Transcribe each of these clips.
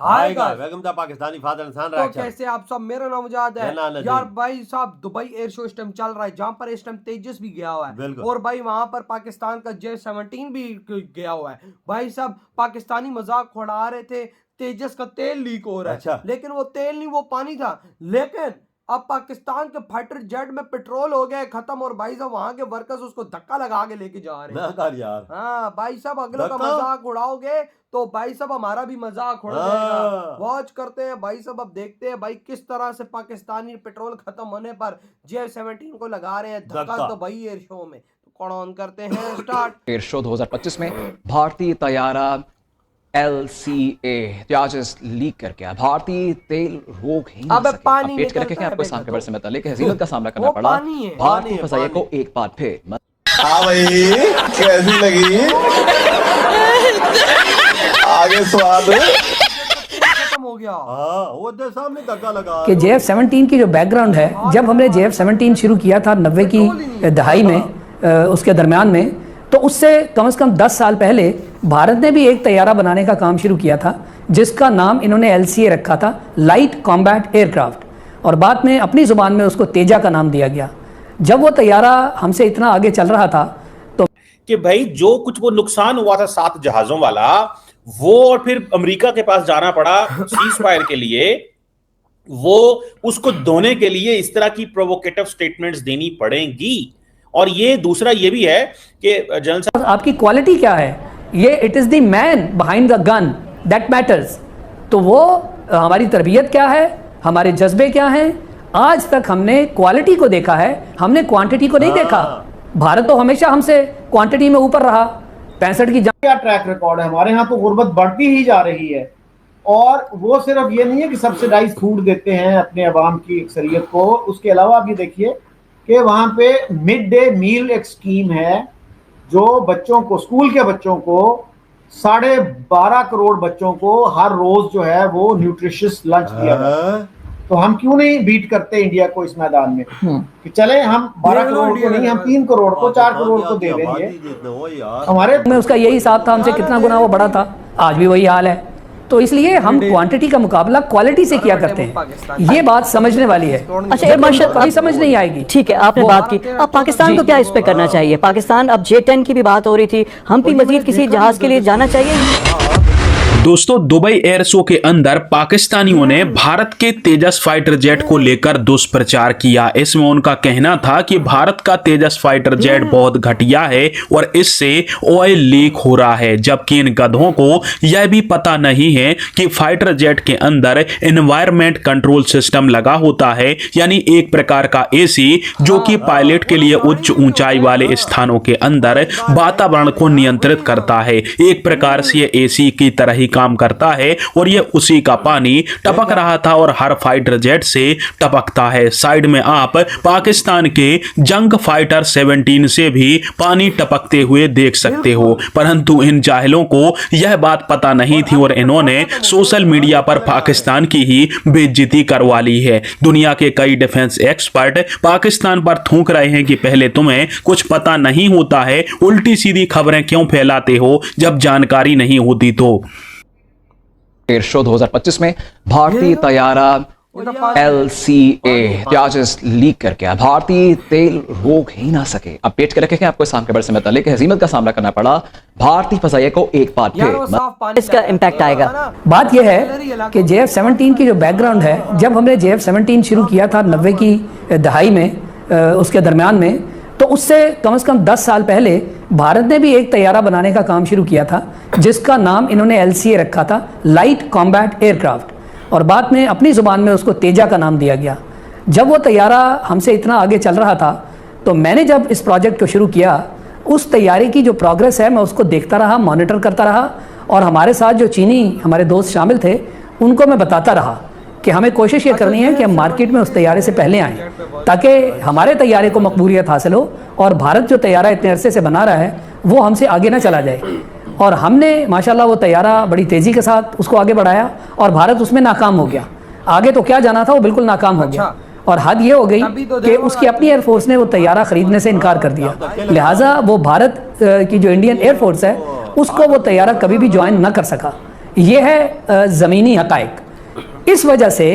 आएगा। Welcome to Pakistani father इंसान तो कैसे आप सब, मेरा नाम मुजाद है यार भाई साहब। दुबई एयर शो इस टाइम चल रहा है, जहां पर इस टाइम तेजस भी गया हुआ है और भाई वहां पर पाकिस्तान का J-17 भी गया हुआ है। भाई साहब पाकिस्तानी मजाक उड़ा रहे थे, तेजस का तेल लीक हो रहा है। अच्छा। लेकिन वो तेल नहीं, वो पानी था। लेकिन अब पाकिस्तान के फाइटर जेट में पेट्रोल हो गया खत्म और भाई साहब वहां के वर्कर्स उसको धक्का लगा के लेके जा रहे हैं। यार हाँ भाई साहब, अगलों का मजाक उड़ाओगे तो भाई साहब हमारा भी मजाक उड़ जाएगा। वॉच करते हैं भाई साहब, अब देखते हैं भाई किस तरह से पाकिस्तानी पेट्रोल खत्म होने पर J-17 को लगा रहे हैं धक्का दुबई एयर शो में। तो कौन ऑन करते हैं स्टार्ट। एयर शो 2025 में भारतीय तैयारा LCA तेजस लीक करके आया। भारतीय तेल रोक ही नहीं सके। पानी पेट के रखे आपको सांप के बल से मतलब लेकिन हजीमत का सामना करना पड़ा भारतीय फजाइया को एक बार फिर। हाँ भाई कैसी लगी आगे स्वाद खत्म हो गया। वो दे सामने धक्का लगा कि J-17 की जो बैकग्राउंड है, जब हमने J-17 शुरू किया था 90 की दहाई में, उसके दरमियान में, तो उससे कम से कम 10 साल पहले भारत ने भी एक तैयारा बनाने का काम शुरू किया था जिसका नाम इन्होंने LCA रखा था, लाइट कॉम्बैट एयरक्राफ्ट, और बाद में अपनी ज़ुबान में उसको तेजा का नाम दिया गया। जब वो तैयारा हमसे इतना आगे चल रहा था तो कि भाई जो कुछ वो नुकसान हुआ था 7 जहाज़ों वाला, वो और फिर अमेरिका के पास जाना पड़ा सीज फायर के लिए, वो उसको धोने के लिए इस तरह की प्रोवोकेटिव स्टेटमेंट्स देनी पड़ेंगी। और ये दूसरा ये भी है कि जनरल साहब आपकी क्वालिटी क्या है, ये it is the man behind the gun that matters. तो वो हमारी तरबियत क्या है, हमारे जज्बे क्या हैं, आज तक हमने क्वालिटी को देखा है, हमने क्वांटिटी को नहीं देखा। भारत तो हमेशा हमसे क्वांटिटी में ऊपर रहा। 65 की क्या ट्रैक रिकॉर्ड है हमारे यहाँ, तो गुर्बत बढ़ती ही जा रही है। और वो सिर्फ ये नहीं है कि सब्सिडाइज फूड देते हैं अपने अवाम की अक्सरियत को, उसके अलावा भी देखिए कि वहाँ पे मिड डे मील एक स्कीम है जो बच्चों को, स्कूल के बच्चों को, 12.5 करोड़ बच्चों को हर रोज जो है वो न्यूट्रिशियस लंच दिया जाता है। तो हम क्यों नहीं बीट करते इंडिया को इस मैदान में कि चले हम 12 करोड़ को नहीं, हम 3 करोड़ को, 4 करोड़ को दे देंगे। हमारे में उसका यही हिसाब था, हमसे कितना गुना वो बड़ा था, आज भी वही हाल है। तो इसलिए हम क्वांटिटी का मुकाबला क्वालिटी से किया करते हैं। ये बात समझने वाली है। अच्छा एयर मार्शल, कभी समझ नहीं आएगी। ठीक है, आपने बात की, अब पाकिस्तान को क्या इस पे करना चाहिए? पाकिस्तान, अब J-10 की भी बात हो रही थी, हम भी मजीद किसी जहाज के लिए जाना चाहिए? दोस्तों, दुबई एयर शो के अंदर पाकिस्तानियों ने भारत के तेजस फाइटर जेट को लेकर दुष्प्रचार किया। इसमें उनका कहना था कि भारत का तेजस फाइटर जेट बहुत घटिया है और इससे ऑयल लीक हो रहा है, जबकि इन गधों को यह भी पता नहीं है कि फाइटर जेट के अंदर एनवायरमेंट कंट्रोल सिस्टम लगा होता है, यानी एक प्रकार का AC जो कि पायलट के लिए उच्च ऊंचाई वाले स्थानों के अंदर वातावरण को नियंत्रित करता है। एक प्रकार से ये AC की तरह ही काम करता है और ये उसी का पानी टपक रहा था और हर फाइटर जेट से टपकता है। साइड में आप पाकिस्तान के जंग फाइटर 17 से भी पानी टपकते हुए देख सकते हो, परंतु इन जाहिलों को यह बात पता नहीं थी और इन्होंने सोशल मीडिया पर पाकिस्तान की ही बेइज्जती करवा ली है। दुनिया के कई डिफेंस एक्सपर्ट पाकिस्तान पर थूक रहे हैं कि पहले तुम्हें कुछ पता नहीं होता है, उल्टी सीधी खबरें क्यों फैलाते हो जब जानकारी नहीं होती। तो एयर शो 2025 में भारतीय तैयारा LCA तेजस लीक करके आया। भारतीय तेल रोक ही ना सके। अब पेट के रखे आपको सांप के बल से मतलब लेकिन हजीमत का सामना करना पड़ा भारतीय फजाइया को एक बार फिर। इसका इम्पैक्ट आएगा। बात यह है कि J-17 की जो बैकग्राउंड है, जब हमने J-17 शुरू किया था 90 की दहाई में, उसके दरमियान में, तो उससे कम से कम 10 साल पहले भारत ने भी एक तैयारा बनाने का काम शुरू किया था जिसका नाम इन्होंने LCA रखा था, लाइट कॉम्बैट एयरक्राफ्ट, और बाद में अपनी ज़ुबान में उसको तेजा का नाम दिया गया। जब वो तैयारा हमसे इतना आगे चल रहा था तो मैंने जब इस प्रोजेक्ट को शुरू किया, उस तैयारे की जो प्रोग्रेस है मैं उसको देखता रहा, मॉनिटर करता रहा, और हमारे साथ जो चीनी हमारे दोस्त शामिल थे उनको मैं बताता रहा कि हमें कोशिश ये करनी है कि हम मार्केट में उस तैयारे से पहले आएँ ताकि हमारे तैयारे को मकबूलियत हासिल हो और भारत जो तैयारा इतने अरसे से बना रहा है वो हमसे आगे ना चला जाए। और हमने माशाल्लाह वो तैयारा बड़ी तेज़ी के साथ उसको आगे बढ़ाया और भारत उसमें नाकाम हो गया। आगे तो क्या जाना था, वो बिल्कुल नाकाम हो गया। और हद ये हो गई कि उसकी अपनी एयरफोर्स ने वो तैयारा खरीदने से इनकार कर दिया, लिहाजा वो भारत की जो इंडियन एयरफोर्स है उसको वो तैयारा कभी भी ज्वाइन ना कर सका। ये है ज़मीनी हक़ाइक़। इस वजह से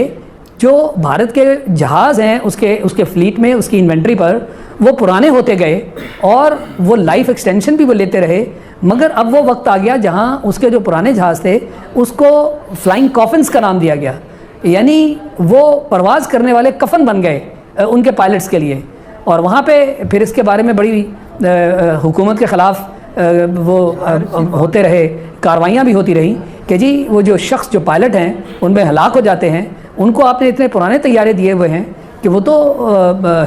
जो भारत के जहाज़ हैं उसके फ्लीट में उसकी इन्वेंट्री पर वो पुराने होते गए और वो लाइफ एक्सटेंशन भी वो लेते रहे, मगर अब वो वक्त आ गया जहाँ उसके जो पुराने जहाज़ थे उसको फ्लाइंग कॉफिन्स का नाम दिया गया, यानी वो परवाज़ करने वाले कफन बन गए उनके पायलट्स के लिए। और वहाँ पे फिर इसके बारे में बड़ी हुकूमत के ख़िलाफ़ वो होते रहे, कार्रवाइयाँ भी होती रही कि जी वो जो शख्स जो पायलट हैं उनमें हलाक हो जाते हैं, उनको आपने इतने पुराने तैयारे दिए हुए हैं कि वो तो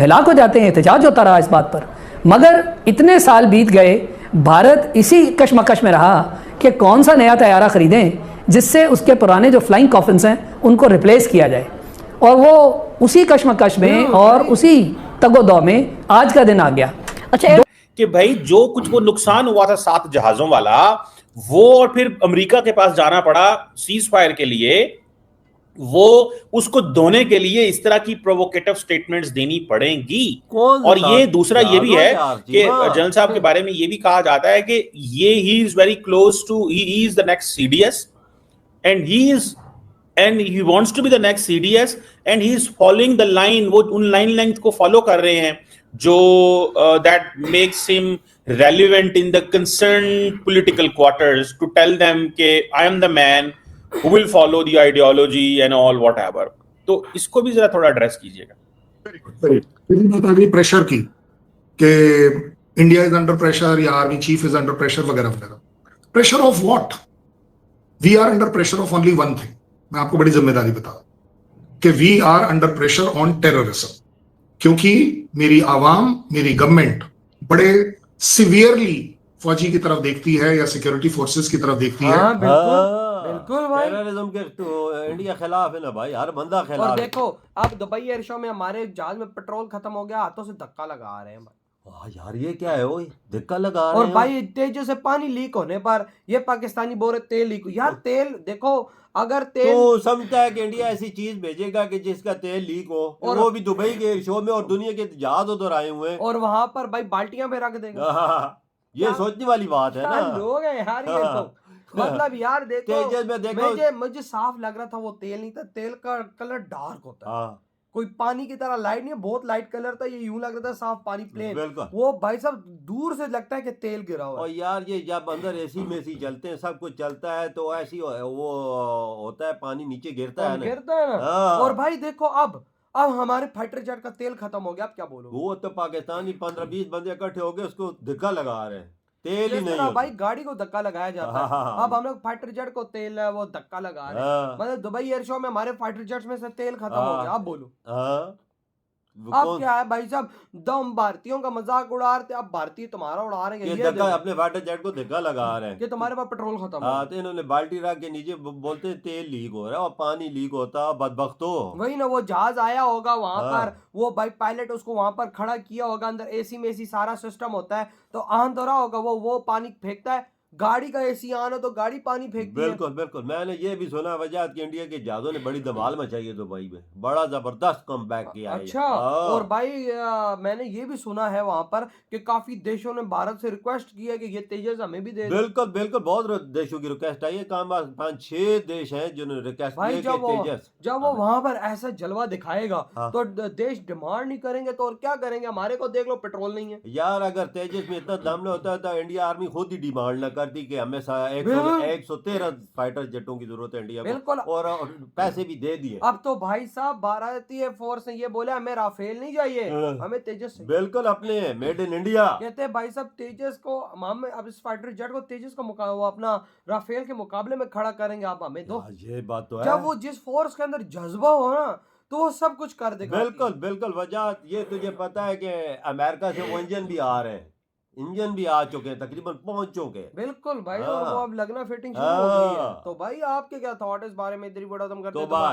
हलाक हो जाते हैं। एहतजाज होता रहा इस बात पर, मगर इतने साल बीत गए, भारत इसी कशमकश में रहा कि कौन सा नया तैयारा ख़रीदें जिससे उसके पुराने जो फ्लाइंग कॉफिन्स हैं उनको रिप्लेस किया जाए। और वो उसी कशमकश में और उसी तगोदौ में आज का दिन आ गया। अच्छा, कि भाई जो कुछ वो नुकसान हुआ था 7 जहाजों वाला, वो और फिर अमेरिका के पास जाना पड़ा सीज फायर के लिए, वो उसको धोने के लिए इस तरह की प्रोवोकेटिव स्टेटमेंट्स देनी पड़ेंगी। और ये दूसरा ये भी है कि जनरल साहब के बारे में ये भी कहा जाता है कि ये he is very close to, he is the next CDS and he wants to be the next CDS and he is following the line, वो उन लाइन लेंथ को फॉलो कर रहे हैं जो that makes him relevant in the concern political quarters to tell them कि I am the man who will follow the ideology and all whatever। तो इसको भी जरा थोड़ा एड्रेस कीजिएगा। बात आ गई प्रेशर की कि इंडिया इज अंडर प्रेशर या army chief is under pressure वगैरह वगैरह। Pressure of what? We are under pressure of only one thing. मैं आपको बड़ी जिम्मेदारी बता कि we are under pressure on terrorism, क्योंकि मेरी आवाम, मेरी गवर्नमेंट बड़े सिवियरली फौजी की तरफ देखती है या सिक्योरिटी फोर्सेस की तरफ देखती है। बिल्कुल भाई, टेररिज्म के तो इंडिया खिलाफ है ना भाई, हर बंदा खिलाफ। और देखो अब दुबई एयर शो में हमारे जहाज में पेट्रोल खत्म हो गया, हाथों से धक्का लगा रहे हैं भाई। वाह यार, ये क्या है? वो धक्का लगा रहे और हैं। भाई तेज से पानी लीक होने पर ये पाकिस्तानी बोल रहे तेल लीक। यार तेल देखो, अगर तेल तो समझता है कि इंडिया ऐसी चीज भेजेगा कि जिसका तेल लीक हो, और वो भी दुबई के शो में, और दुनिया के जहाज उधर आए हुए हैं, और वहां पर भाई बाल्टियां में रख देगा। ये सोचने वाली बात है ना। लोग हैं यार ये तो। मतलब यार देखो, तेजस में देखो, मुझे साफ लग रहा था वो तेल नहीं था, तेल का कलर डार्क होता है, हाँ कोई पानी की तरह लाइट नहीं है, बहुत लाइट कलर था, ये यूं लग रहा था साफ पानी प्लेन। बिल्कुल। वो भाई साहब दूर से लगता है कि तेल गिरा हुआ है। और यार ये जब अंदर एसी में सी चलते हैं, सब कुछ चलता है, तो ऐसी वो होता है, पानी नीचे गिरता है ना। गिरता है ना। हाँ। और भाई देखो अब हमारे फाइटर जेट का तेल खत्म हो गया, अब क्या बोलो? वो तो पाकिस्तानी 15-20 बंदे इकट्ठे हो गए, उसको धक्का लगा रहे हैं, तेल ही नहीं भाई गाड़ी को धक्का लगाया जाता है, अब हम लोग फाइटर जेट को तेल है वो धक्का लगा रहे हैं। मतलब दुबई एयर शो में हमारे फाइटर जेट्स में से तेल खत्म हो गया, अब बोलो अब क्या है भाई साहब? दम भारतीयों का मजाक उड़ा रहे थे, अब भारतीय तुम्हारा उड़ा रहे हैं। ये अपने फाइटर जेट को धक्का लगा रहे हैं कि तुम्हारे पास पेट्रोल खत्म हाँ, तो इन्होंने बाल्टी रख के नीचे बोलते हैं तेल लीक हो रहा है, और पानी लीक होता, बदबख्तो। वही ना, वो जहाज आया होगा वहां पर, वो भाई पायलट उसको वहां पर खड़ा किया होगा, अंदर एसी में एसी सारा सिस्टम होता है, तो आन तो रहा होगा वो पानी फेंकता है, गाड़ी का एसी ऑन हो तो गाड़ी पानी फेंकती है। बिल्कुल बिल्कुल, मैंने ये भी सुना वजह कि इंडिया के जहाजों ने बड़ी धमाल मचाई है दुबई में, बड़ा जबरदस्त कमबैक किया है। अच्छा, और भाई मैंने ये भी सुना है वहां पर कि काफी देशों ने भारत से रिक्वेस्ट की है कि ये तेजस हमें भी दे। बिल्कुल बिल्कुल, बहुत देशों की रिक्वेस्ट आई है, 5-6 देश हैं जिन्होंने रिक्वेस्ट की है। जब वो वहां पर ऐसा जलवा दिखाएगा तो देश डिमांड नहीं करेंगे तो और क्या करेंगे? हमारे को देख लो, पेट्रोल नहीं है यार। अगर तेजस में इतना दम न होता तो इंडिया आर्मी खुद ही डिमांड न करती कि हमें 113 फाइटर जेटों की जरूरत है इंडिया को, और पैसे भी दे दिए। अब तो भाई साहब भारतीय फोर्स ने ये बोला हमें राफेल नहीं चाहिए, हमें तेजस। बिल्कुल, अपने मेड इन इंडिया कहते हैं भाई साहब तेजस को हम अब इस फाइटर जेट को तेजस को वो अपना राफेल के मुकाबले में खड़ा करेंगे, आप हमें दो। ये बात तो है। जब वो जिस फोर्स के अंदर जज्बा हो ना तो वो सब कुछ कर देगा। बिल्कुल बिल्कुल, वजह ये तुझे पता है कि अमेरिका से वो इंजन भी आ रहे हैं, इंजन भी आ चुके हैं, तकरीबन पहुंच चुके हैं। बिल्कुल भाई, वो अब लगना फिटिंग शुरू हो गई है। तो भाई आपके क्या थॉट इस बारे में? इधर ही बड़ा तुम करते हो।